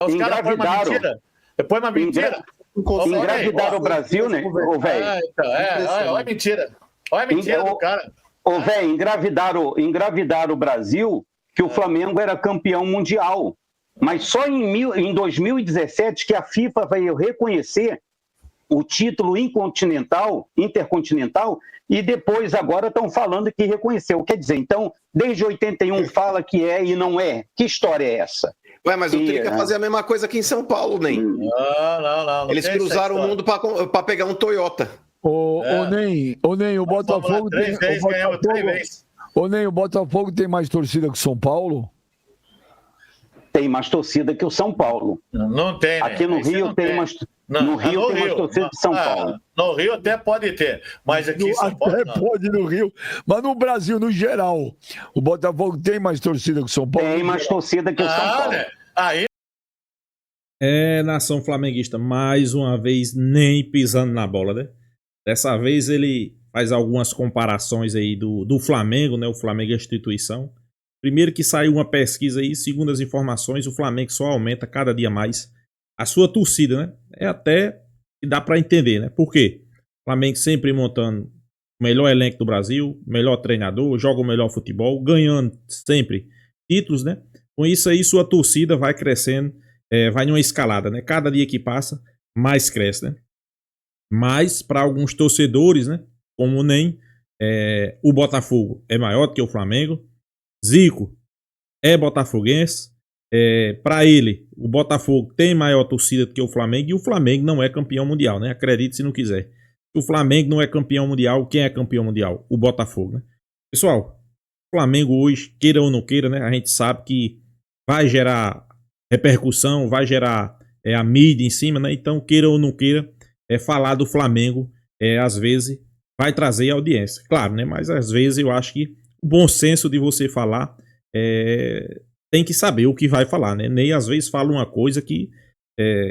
Os caras põem uma mentira. Põe uma mentira. Engravidaram o Brasil, né, ô velho? Olha a mentira. Olha a mentira do cara. Ô, velho, engravidaram o Brasil que o Flamengo era campeão mundial. Mas só em 2017 que a FIFA veio reconhecer o título intercontinental, e depois agora estão falando que reconheceu. Quer dizer, então, desde 81 fala que é e não é. Que história é essa? Ué, mas o Tri quer fazer a mesma coisa aqui em São Paulo, nem. Não. Eles cruzaram o mundo para pegar um Toyota. Ô, Ney, o Botafogo tem... Ganhamos 3 vezes. Ô, Ney, o Botafogo tem mais torcida que o São Paulo? Tem mais torcida que o São Paulo. Não tem, né? Aqui no Rio tem mais... No Rio tem mais torcida que São Paulo. No Rio até pode ter, mas aqui em São Paulo até pode no Rio, mas no Brasil, no geral, o Botafogo tem mais torcida que o São Paulo? Tem mais torcida que o São Paulo. Né? Aí... nação flamenguista, mais uma vez, nem pisando na bola, né? Dessa vez ele faz algumas comparações aí do Flamengo, né? O Flamengo é a instituição. Primeiro que saiu uma pesquisa aí, segundo as informações, o Flamengo só aumenta cada dia mais a sua torcida, né? É até que dá para entender, né? Por quê? O Flamengo sempre montando o melhor elenco do Brasil, melhor treinador, joga o melhor futebol, ganhando sempre títulos, né? Com isso aí, sua torcida vai crescendo, vai numa escalada, né? Cada dia que passa, mais cresce, né? Mas, para alguns torcedores, né? Como o NEM, o Botafogo é maior do que o Flamengo. Zico é botafoguense. Para ele, o Botafogo tem maior torcida do que o Flamengo e o Flamengo não é campeão mundial, né? Acredite se não quiser. Se o Flamengo não é campeão mundial, quem é campeão mundial? O Botafogo, né? Pessoal, o Flamengo hoje, queira ou não queira, né? A gente sabe que vai gerar repercussão, vai gerar a mídia em cima, né? Então, queira ou não queira, falar do Flamengo, às vezes, vai trazer audiência. Claro, né? Mas às vezes eu acho que o bom senso de você falar tem que saber o que vai falar, né? Ney às vezes fala uma coisa que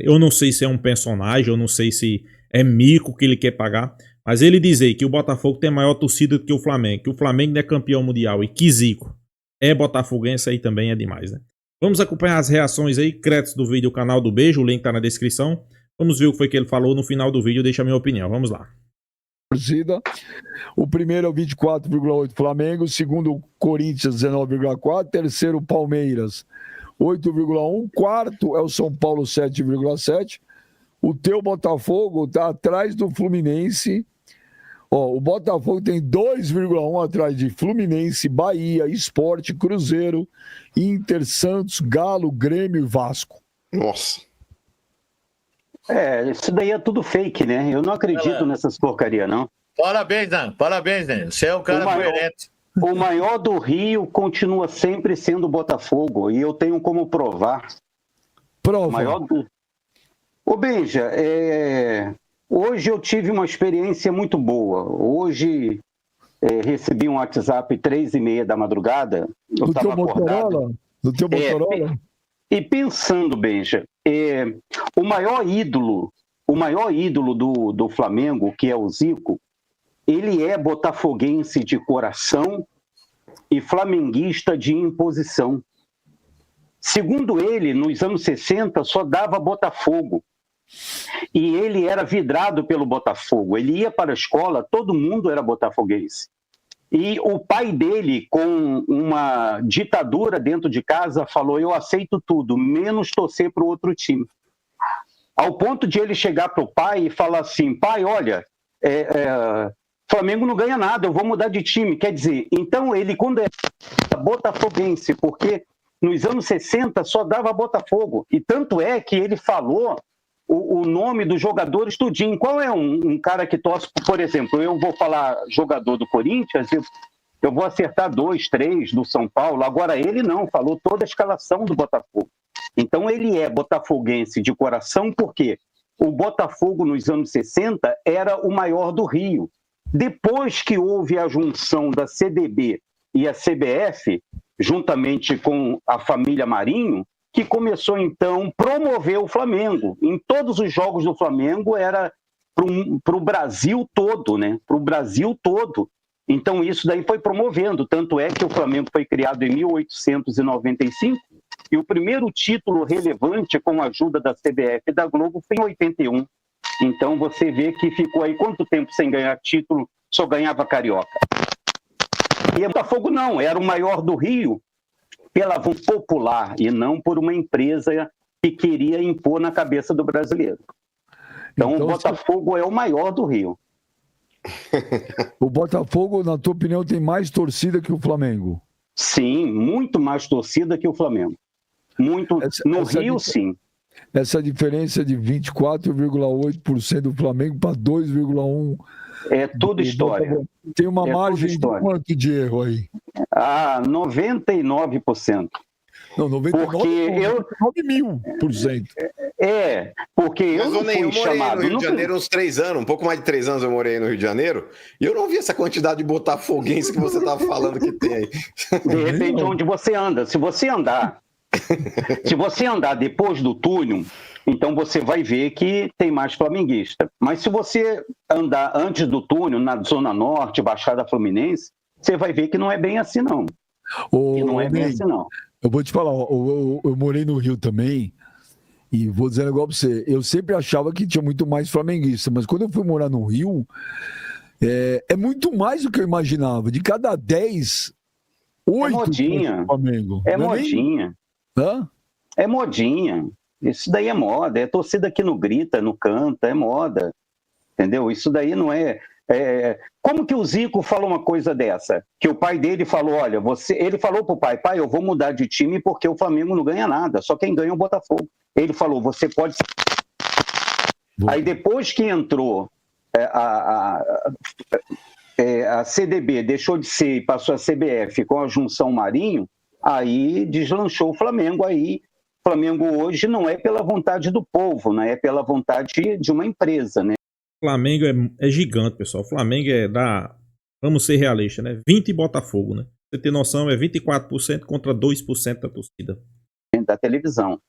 eu não sei se é um personagem, eu não sei se é mico que ele quer pagar, mas ele dizer que o Botafogo tem maior torcida do que o Flamengo, que o Flamengo não é campeão mundial e que Zico é botafoguense aí também é demais, né? Vamos acompanhar as reações aí, créditos do vídeo, o canal do Beijo, o link tá na descrição. Vamos ver o que foi que ele falou no final do vídeo, deixa a minha opinião, vamos lá. O primeiro é o 24,8 Flamengo, o segundo Corinthians 19,4, terceiro Palmeiras 8,1, quarto é o São Paulo 7,7. O teu Botafogo está atrás do Fluminense. O Botafogo tem 2,1 atrás de Fluminense, Bahia, Sport, Cruzeiro, Inter, Santos, Galo, Grêmio e Vasco. Nossa. Isso daí é tudo fake, né? Eu não acredito nessas porcaria, não. Parabéns, Dan. Parabéns, né? Você é um cara coerente. O maior do Rio continua sempre sendo o Botafogo, e eu tenho como provar. Prova. O maior do... Ô, Benja, hoje eu tive uma experiência muito boa. Hoje recebi um WhatsApp 3h30 da madrugada. Do teu Motorola? Do teu Motorola? E pensando, Benja, o maior ídolo do Flamengo, que é o Zico, ele é botafoguense de coração e flamenguista de imposição. Segundo ele, nos anos 60, só dava Botafogo. E ele era vidrado pelo Botafogo. Ele ia para a escola, todo mundo era botafoguense. E o pai dele, com uma ditadura dentro de casa, falou: eu aceito tudo, menos torcer para o outro time. Ao ponto de ele chegar para o pai e falar assim: pai, olha, Flamengo não ganha nada, eu vou mudar de time. Quer dizer, então ele, quando é botafoguense, porque nos anos 60 só dava Botafogo. E tanto é que ele falou o nome dos jogadores tudinho. Qual é um cara que torce, por exemplo, eu vou falar jogador do Corinthians, eu vou acertar 2, 3 do São Paulo. Agora ele não, falou toda a escalação do Botafogo. Então ele é botafoguense de coração porque o Botafogo nos anos 60 era o maior do Rio. Depois que houve a junção da CBB e a CBF, juntamente com a família Marinho, que começou então a promover o Flamengo. Em todos os jogos do Flamengo era para o Brasil todo, né? Para o Brasil todo. Então isso daí foi promovendo. Tanto é que o Flamengo foi criado em 1895 E o primeiro título relevante com a ajuda da CBF e da Globo foi em 81. Então você vê que ficou aí quanto tempo sem ganhar título, só ganhava Carioca. E o Botafogo não, era o maior do Rio pela vontade popular e não por uma empresa que queria impor na cabeça do brasileiro. Então o Botafogo é o maior do Rio. O Botafogo, na tua opinião, tem mais torcida que o Flamengo? Sim, muito mais torcida que o Flamengo. Muito. No Rio, sim. Essa diferença de 24,8% do Flamengo para 2,1%. É tudo história. Tem uma margem de quanto de erro aí? 99%. Não, 99.000%. Porque eu Mas, não Ney, fui chamado. No Rio de Janeiro uns 3 anos, um pouco mais de 3 anos eu morei no Rio de Janeiro, e eu não vi essa quantidade de botafoguense que você estava falando que tem aí. De repente, onde você anda, se você andar depois do túnel, então você vai ver que tem mais flamenguista. Mas se você andar antes do túnel, na Zona Norte, Baixada Fluminense, você vai ver que não é bem assim, não. Eu vou te falar, eu morei no Rio também, e vou dizer um negócio pra você, eu sempre achava que tinha muito mais flamenguista, mas quando eu fui morar no Rio, é muito mais do que eu imaginava. De cada 10, 8 modinha. Flamengo. É modinha. Hã? É modinha. Isso daí é moda. É torcida que não grita, não canta, é moda. Entendeu? Isso daí não é... Como que o Zico falou uma coisa dessa? Que o pai dele falou, olha, ele falou pro pai, eu vou mudar de time porque o Flamengo não ganha nada, só quem ganha é o Botafogo. Ele falou, você pode... Aí depois que entrou a CDB, deixou de ser e passou a CBF com a junção Marinho, aí deslanchou o Flamengo. Aí o Flamengo hoje não é pela vontade do povo, né? É pela vontade de uma empresa, né? O Flamengo é gigante, pessoal. O Flamengo vamos ser realistas, né? 20 Botafogo, né? Você tem noção, é 24% contra 2% da torcida. Da televisão.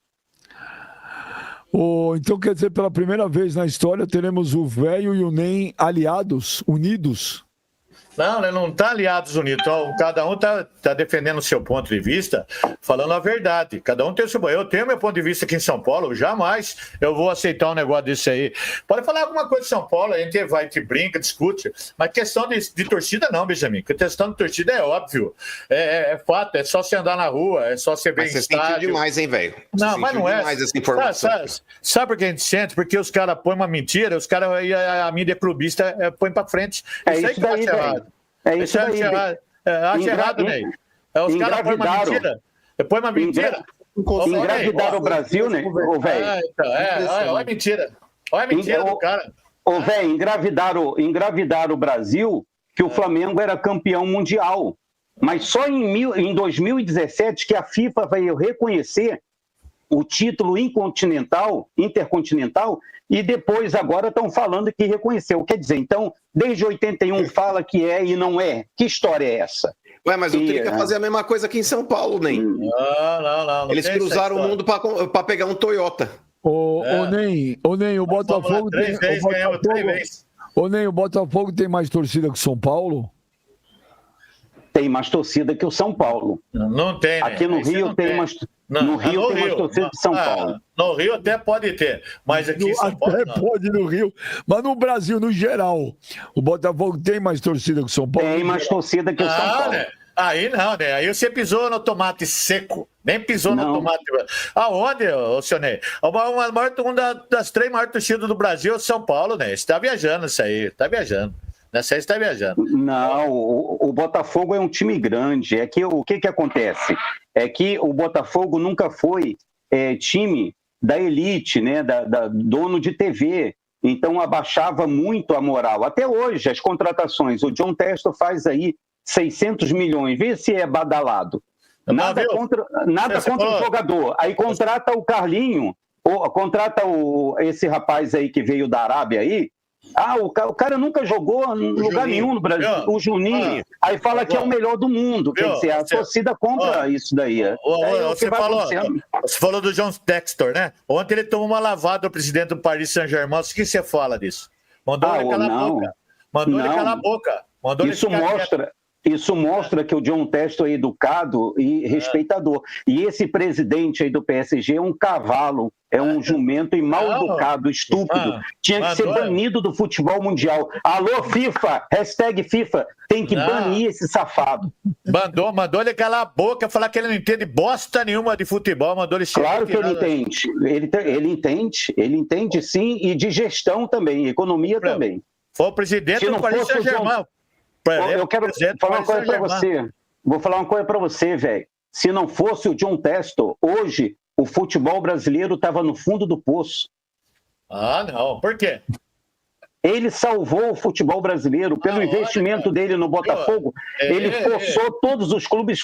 Então quer dizer, pela primeira vez na história, teremos o Velho e o Ney aliados, unidos? Não, né, não está aliados unidos. Então, cada um está defendendo o seu ponto de vista, falando a verdade. Cada um tem o seu. Eu tenho meu ponto de vista aqui em São Paulo, jamais eu vou aceitar um negócio desse aí. Pode falar alguma coisa de São Paulo, a gente vai, te brinca, discute, mas questão de torcida não, Benjamin. A questão de torcida é óbvio, é fato, é só você andar na rua, é só você ver em estádio. Você sentiu demais, hein, velho? Não, mas não é. Demais essa informação. Sabe por que a gente sente? Porque os caras põem uma mentira, a mídia clubista põe pra frente. Isso aí que eu acho errado. Isso aí. Acho errado, Ney. Os caras põem uma mentira. Põe uma mentira. Engravidaram o Brasil, né? Olha a mentira. Olha a mentira do cara. Velho, engravidaram o Brasil que o Flamengo era campeão mundial. Mas só em 2017 que a FIFA veio reconhecer o título intercontinental, e depois agora estão falando que reconheceu. Quer dizer, então, desde 81 fala que é e não é. Que história é essa? Ué, mas o Trica fazer a mesma coisa aqui em São Paulo, Ney. Não. Eles cruzaram o mundo para pegar um Toyota. Ô, Ney, o Botafogo tem... O Botafogo tem mais torcida que o São Paulo? Tem mais torcida que o São Paulo. Não tem, né? Aqui no Rio tem mais... No Rio tem mais torcida que São Paulo. No Rio até pode ter, mas aqui em São Paulo não. Pode no Rio, mas no Brasil, no geral, o Botafogo tem mais torcida que o São Paulo? Tem mais torcida que o São Paulo. Né? Aí não, né? Aí você pisou no tomate seco, nem pisou no tomate... Aonde, seu Ney? Uma das 3 maiores torcidas do Brasil é o São Paulo, né? Você está viajando isso aí, está viajando. Nessa aí você está viajando. Não, o Botafogo é um time grande. É que o que acontece? É que o Botafogo nunca foi time da elite, né? Da dono de TV. Então abaixava muito a moral. Até hoje, as contratações. O John Testo faz aí 600 milhões. Vê se é badalado. Nada contra o jogador. Aí contrata o Carlinho, contrata esse rapaz aí que veio da Arábia aí. O cara nunca jogou em lugar nenhum no Brasil. O Juninho. Aí fala que é o melhor do mundo. Quer dizer, a torcida compra isso daí. Você falou do John Textor, né? Ontem ele tomou uma lavada do presidente do Paris Saint-Germain. O que você fala disso? Mandou ele calar a boca. Mandou ele calar a boca. Isso mostra... Isso mostra que o John Textor é educado e respeitador. E esse presidente aí do PSG é um cavalo, é um jumento e mal educado, estúpido. Tinha que ser banido do futebol mundial. Alô, FIFA, hashtag FIFA, tem que banir esse safado. Mandou ele calar a boca, falar que ele não entende bosta nenhuma de futebol, mandou ele chegar. Claro que ele entende. Ele entende sim, e de gestão também, economia também. Foi o presidente do Paris Saint-Germain. Eu quero falar uma coisa para você. Vou falar uma coisa para você, velho. Se não fosse o John Textor, hoje o futebol brasileiro estava no fundo do poço. Ah, não. Por quê? Ele salvou o futebol brasileiro pelo investimento dele no Botafogo. Ele forçou todos os clubes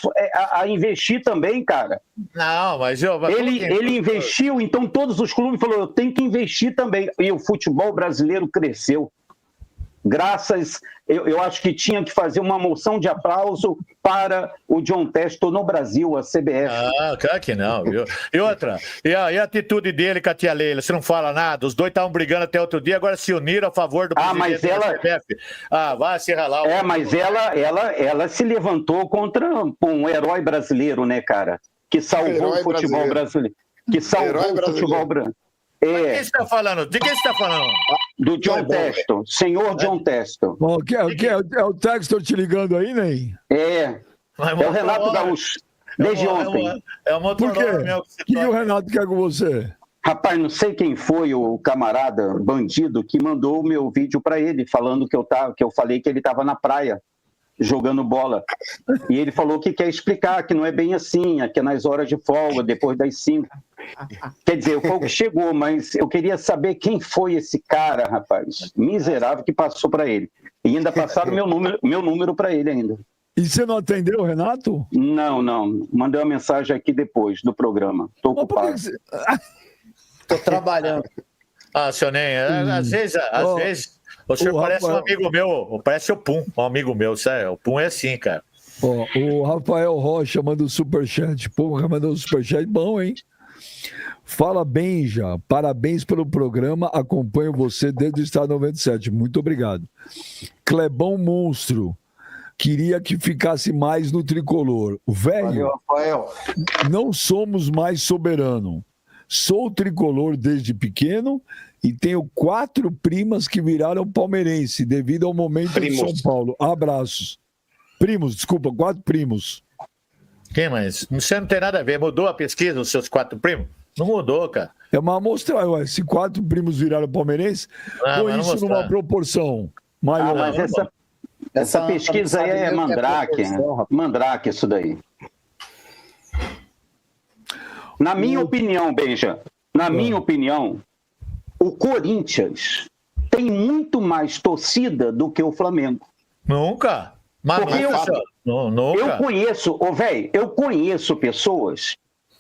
a investir também, cara. Não, mas ele investiu, então todos os clubes falaram, eu tenho que investir também. E o futebol brasileiro cresceu. Graças, eu acho que tinha que fazer uma moção de aplauso para o John Textor no Brasil, a CBF. Ah, claro que não, viu? E outra, e a atitude dele com a tia Leila, você não fala nada, os dois estavam brigando até outro dia, agora se uniram a favor do presidente da CBF. Vai se ralar. Mas ela se levantou contra um herói brasileiro, né, cara? Que salvou o futebol brasileiro. Que salvou o futebol brasileiro. De quem você está falando? De quem você está falando? Do John Textor, senhor John Textor. É o Textor te ligando aí, Ney? É o Renato Gaúcho, desde ontem. Por quê? O que o Renato quer com você? Rapaz, não sei quem foi o camarada bandido que mandou o meu vídeo para ele, falando que eu falei que ele estava na praia, jogando bola. E ele falou que quer explicar, que não é bem assim, que é nas horas de folga, depois das 5. Quer dizer, o fogo chegou, mas eu queria saber quem foi esse cara, rapaz, miserável, que passou para ele. E ainda passaram meu número para ele ainda. E você não atendeu, Renato? Não. Mandei uma mensagem aqui depois do programa. Estou ocupado. Estou trabalhando. Seu Ney, às vezes o senhor parece um amigo meu, parece o Pum, um amigo meu, sério. O Pum é assim, cara. O Rafael Rocha manda o superchat. Porra, mandou um superchat bom, hein? Fala, Benja, parabéns pelo programa, acompanho você desde o Estado 97, muito obrigado. Clebão Monstro, queria que ficasse mais no tricolor. Velho, não somos mais soberano. Sou tricolor desde pequeno e tenho 4 primas que viraram palmeirense devido ao momento de São Paulo. Abraços. 4 primos. Quem mais? Você não tem nada a ver, mudou a pesquisa os seus 4 primos? Não mudou, cara. É uma amostra, se 4 primos viraram palmeirense, põe isso numa proporção maior. Mas essa pesquisa aí é mandrake. Mandrake, isso daí. Na minha opinião, Benja, o Corinthians tem muito mais torcida do que o Flamengo. Nunca. Mas porque eu conheço pessoas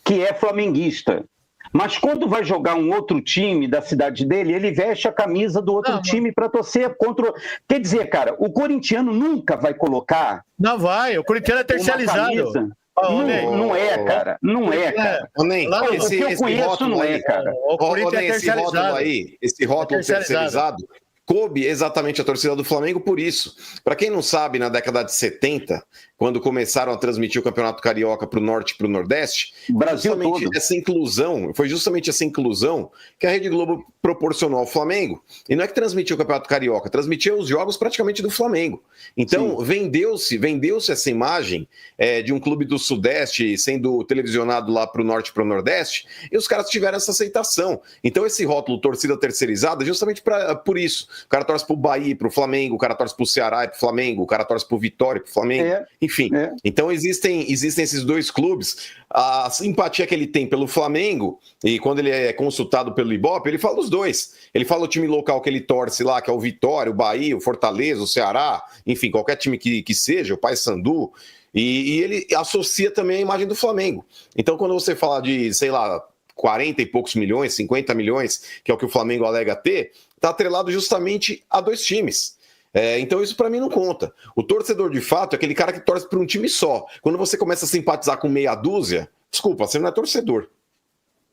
que é flamenguista. Mas quando vai jogar um outro time da cidade dele, ele veste a camisa do outro time para torcer contra. Quer dizer, cara, o corintiano nunca vai colocar. Não vai, o corintiano é terceirizado. Não é, cara. Não é, cara. Esse rótulo aí, cara. Esse rótulo terceirizado coube exatamente a torcida do Flamengo por isso. Para quem não sabe, na década de 70, quando começaram a transmitir o Campeonato Carioca para o Norte e para o Nordeste, foi justamente essa inclusão que a Rede Globo proporcionou ao Flamengo. E não é que transmitiu o Campeonato Carioca, transmitia os jogos praticamente do Flamengo. Então, vendeu-se essa imagem de um clube do Sudeste sendo televisionado lá para o Norte e para o Nordeste, e os caras tiveram essa aceitação. Então, esse rótulo torcida terceirizada, justamente por isso. O cara torce pro Bahia, pro Flamengo, o cara torce pro Ceará e pro Flamengo, o cara torce pro Vitória e pro Flamengo, enfim. Então existem esses 2 clubes. A simpatia que ele tem pelo Flamengo, e quando ele é consultado pelo Ibope, ele fala os 2. Ele fala o time local que ele torce lá, que é o Vitória, o Bahia, o Fortaleza, o Ceará, enfim, qualquer time que seja, o Paysandu, e ele associa também a imagem do Flamengo. Então quando você fala de, sei lá, 40 e poucos milhões, 50 milhões, que é o que o Flamengo alega ter, está atrelado justamente a 2 times. Então isso para mim não conta. O torcedor de fato é aquele cara que torce para um time só. Quando você começa a simpatizar com meia dúzia, desculpa, você não é torcedor.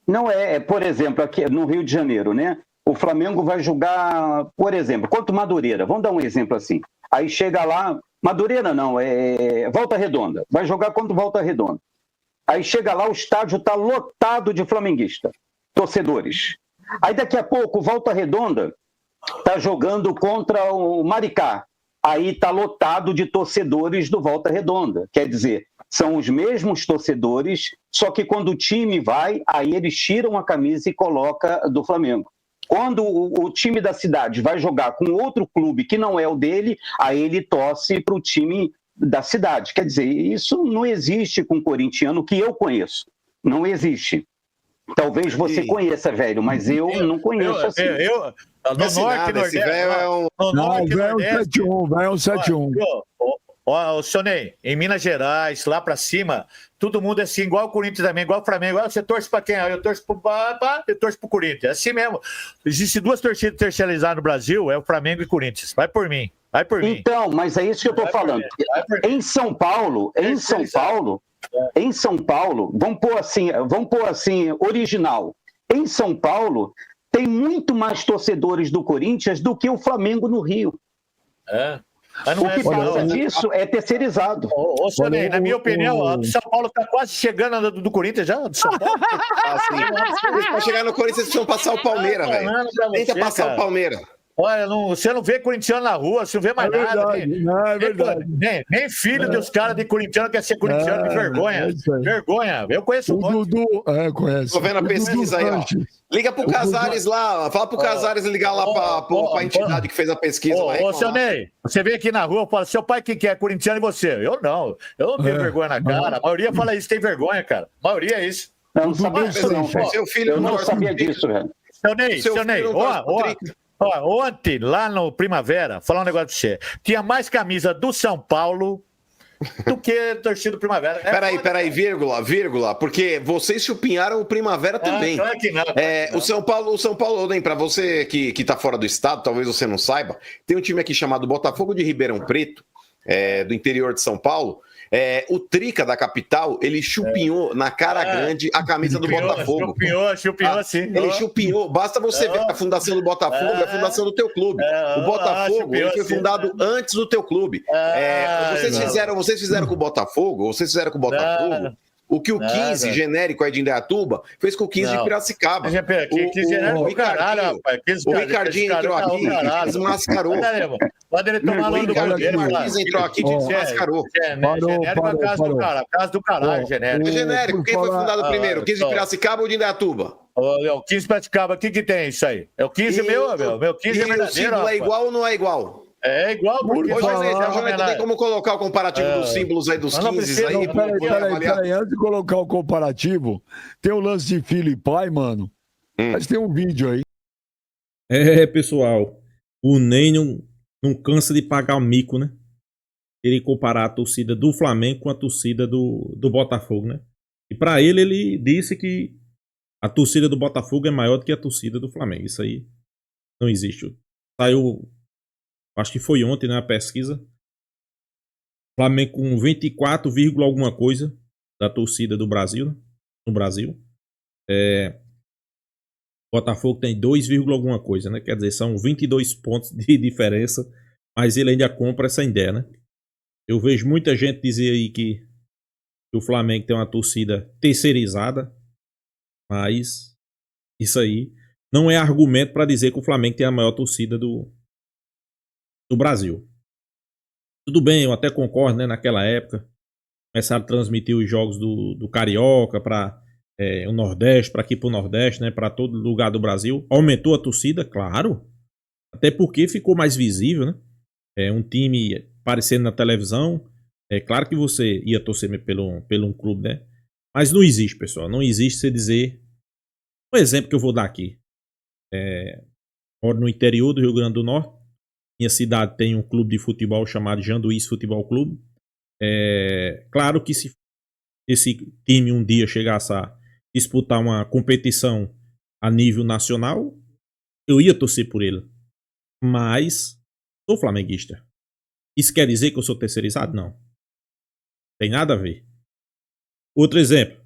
Não por exemplo, aqui no Rio de Janeiro, né? O Flamengo vai jogar, por exemplo, contra o Madureira. Vamos dar um exemplo assim. Aí chega lá, Madureira não, é Volta Redonda. Vai jogar contra o Volta Redonda. Aí chega lá, o estádio está lotado de flamenguistas, torcedores. Aí daqui a pouco, Volta Redonda está jogando contra o Maricá. Aí está lotado de torcedores do Volta Redonda. Quer dizer, são os mesmos torcedores, só que quando o time vai, aí eles tiram a camisa e colocam do Flamengo. Quando o time da cidade vai jogar com outro clube que não é o dele, aí ele torce para o time da cidade. Quer dizer, isso não existe com o corintiano que eu conheço. Não existe. Talvez você conheça, velho, mas eu não conheço assim. No norte, esse velho é um... no norte, vai um nordeste... 7-1, vai um 7-1. Ó, seu Ney, em Minas Gerais, lá pra cima, todo mundo é assim, igual o Corinthians também, igual o Flamengo. Ah, você torce pra quem? Eu torço pro Corinthians. É assim mesmo. Existem duas torcidas terceirizadas no Brasil, é o Flamengo e o Corinthians. Vai por mim. Vai por mim. Então, mas é isso que eu tô falando. Em São Paulo, vamos pôr assim, original. Em São Paulo, tem muito mais torcedores do Corinthians do que o Flamengo no Rio. Mas não O que passa não. disso é terceirizado. Ô, Sonei, na minha opinião, a do São Paulo tá quase chegando a do Corinthians já. Do São Paulo. Pra chegar no Corinthians, eles precisam passar o Palmeiras, velho. Tenta passar o Palmeiras. Olha, você não vê corintiano na rua, você não vê mais nada. É verdade. Nem filho dos caras de corintiano quer ser corintiano, de vergonha. Vergonha. Eu conheço O Dudu, conhece. Tô vendo a pesquisa aí, ó. Liga pro Casares lá, fala pro Casares ligar lá pra entidade que fez a pesquisa lá. Ô, seu Ney, você vem aqui na rua e fala, seu pai que é corintiano e você? Eu não tenho vergonha na cara. A maioria fala isso, tem vergonha, cara. A maioria é isso. Eu não sabia disso, não, velho. Seu filho Eu não sabia disso, velho. Seu Ney, ontem, lá no Primavera, falar um negócio pra você. Tinha mais camisa do São Paulo do que torcida do Primavera. Peraí, vírgula, porque vocês chupinharam o Primavera também. Claro que não. O São Paulo, nem para você que tá fora do estado, talvez você não saiba, tem um time aqui chamado Botafogo de Ribeirão Preto, do interior de São Paulo. O Trica da capital, ele chupinhou na cara grande a camisa do Botafogo. Chupinhou sim. Ele chupinhou. Basta você ver a fundação do Botafogo e a fundação do teu clube. O Botafogo ele foi fundado antes do teu clube. Vocês fizeram com o Botafogo, o que o 15 genérico aí de Indaiatuba fez com o 15 de Piracicaba. O Ricardinho entrou aqui e desmascarou. Quando ele tomar o Ricardinho Martins entrou aqui e desmascarou. Genérico é a casa do caralho, genérico. Genérico, quem foi fundado primeiro? O 15 de Piracicaba ou de Indaiatuba? O 15 de Piracicaba, o que tem isso aí? É o 15 meu 15 é verdadeiro. O símbolo é igual ou não é igual? É igual, porque... tem como colocar o comparativo dos símbolos aí dos 15 aí? Peraí, antes de colocar o comparativo, tem o lance de filho e pai, mano. Mas tem um vídeo aí. Pessoal, o Ney não cansa de pagar o mico, né? Ele comparar a torcida do Flamengo com a torcida do Botafogo, né? E pra ele disse que a torcida do Botafogo é maior do que a torcida do Flamengo. Isso aí não existe. Saiu... Acho que foi ontem, né, a pesquisa. Flamengo com 24, alguma coisa da torcida do Brasil, né? No Brasil. Botafogo tem 2, alguma coisa, né? Quer dizer, são 22 pontos de diferença, mas ele ainda compra essa ideia, né? Eu vejo muita gente dizer aí que o Flamengo tem uma torcida terceirizada, mas isso aí não é argumento para dizer que o Flamengo tem a maior torcida do Brasil. Tudo bem, eu até concordo, né? Naquela época começaram a transmitir os jogos do Carioca para o Nordeste, para aqui para o Nordeste, né? Para todo lugar do Brasil. Aumentou a torcida, claro. Até porque ficou mais visível, né? Um time aparecendo na televisão. É claro que você ia torcer pelo um clube, né? Mas não existe, pessoal. Não existe você dizer... Um exemplo que eu vou dar aqui. Moro no interior do Rio Grande do Norte. Minha cidade tem um clube de futebol chamado Janduís Futebol Clube. Claro que se esse time um dia chegasse a disputar uma competição a nível nacional, eu ia torcer por ele. Mas sou flamenguista. Isso quer dizer que eu sou terceirizado? Não. Tem nada a ver. Outro exemplo.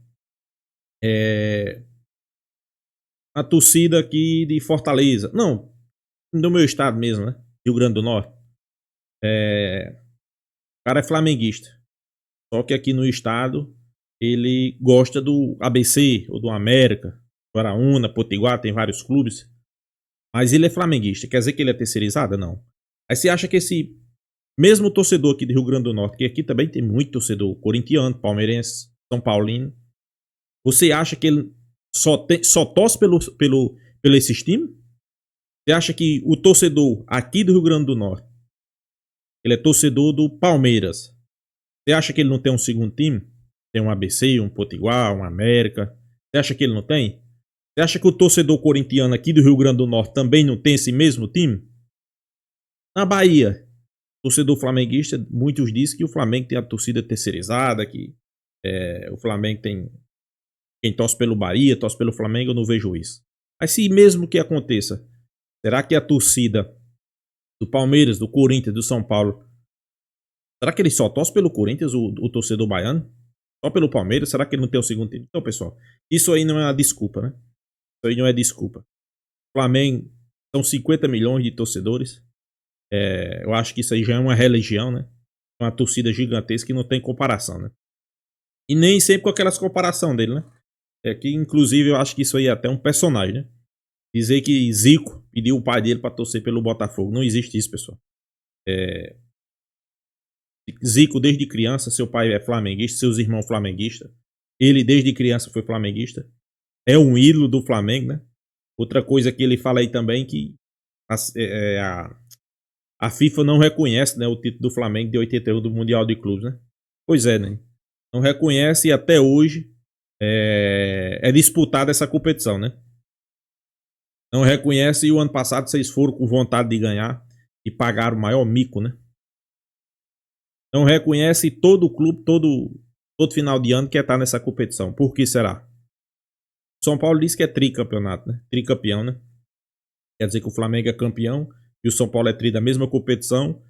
A torcida aqui de Fortaleza. Não, do meu estado mesmo, né? Rio Grande do Norte. cara é flamenguista. Só que aqui no estado ele gosta do ABC ou do América, Guaraúna, Potiguar, tem vários clubes. Mas ele é flamenguista. Quer dizer que ele é terceirizado? Não. Aí você acha que esse mesmo torcedor aqui do Rio Grande do Norte, que aqui também tem muito torcedor corintiano, palmeirense, São Paulino, você acha que ele só torce pelo esses times? Você acha que o torcedor aqui do Rio Grande do Norte, ele é torcedor do Palmeiras? Você acha que ele não tem um segundo time? Tem um ABC, um Potiguar, um América? Você acha que ele não tem? Você acha que o torcedor corintiano aqui do Rio Grande do Norte também não tem esse mesmo time? Na Bahia, torcedor flamenguista, muitos dizem que o Flamengo tem a torcida terceirizada, que o Flamengo tem quem torce pelo Bahia, torce pelo Flamengo, eu não vejo isso. Mas se mesmo que aconteça, será que a torcida do Palmeiras, do Corinthians, do São Paulo, será que ele só torce pelo Corinthians, o torcedor baiano? Só pelo Palmeiras? Será que ele não tem o segundo time? Então, pessoal, isso aí não é uma desculpa, né? Isso aí não é desculpa. O Flamengo são 50 milhões de torcedores. Eu acho que isso aí já é uma religião, né? Uma torcida gigantesca que não tem comparação, né? E nem sempre com aquelas comparações dele, né? Que inclusive eu acho que isso aí é até um personagem, né? Dizer que Zico pediu o pai dele para torcer pelo Botafogo. Não existe isso, pessoal. Zico desde criança, seu pai é flamenguista, seus irmãos flamenguistas. Ele desde criança foi flamenguista. É um ídolo do Flamengo, né? Outra coisa que ele fala aí também que a FIFA não reconhece, né, o título do Flamengo de 81 do Mundial de Clubes, né? Pois é, né? Não reconhece e até hoje é disputada essa competição, né? Não reconhece e o ano passado vocês foram com vontade de ganhar e pagaram o maior mico, né? Não reconhece todo clube, todo final de ano quer estar nessa competição. Por que será? O São Paulo diz que é tricampeonato, né? Tricampeão, né? Quer dizer que o Flamengo é campeão e o São Paulo é tri da mesma competição.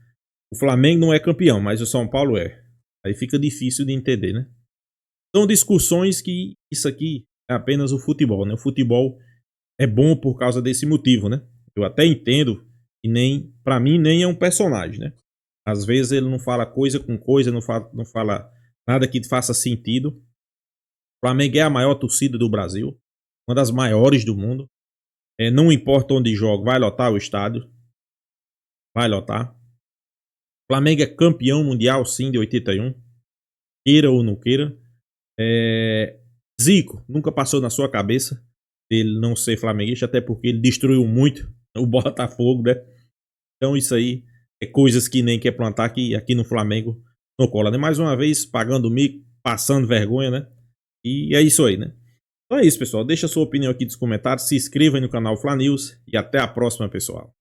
O Flamengo não é campeão, mas o São Paulo é. Aí fica difícil de entender, né? São discussões que isso aqui é apenas o futebol, né? O futebol é bom por causa desse motivo, né? Eu até entendo que pra mim nem é um personagem, né? Às vezes ele não fala coisa com coisa, não fala nada que faça sentido. O Flamengo é a maior torcida do Brasil, uma das maiores do mundo. Não importa onde joga, vai lotar o estádio. Vai lotar. O Flamengo é campeão mundial, sim, de 81. Queira ou não queira. Zico, nunca passou na sua cabeça ele não ser flamenguista, até porque ele destruiu muito o Botafogo, né? Então isso aí é coisas que nem quer plantar que aqui no Flamengo não cola, né? Mais uma vez, pagando mico, passando vergonha, né? E é isso aí, né? Então é isso, pessoal. Deixa a sua opinião aqui nos comentários, se inscreva aí no canal Fla News e até a próxima, pessoal.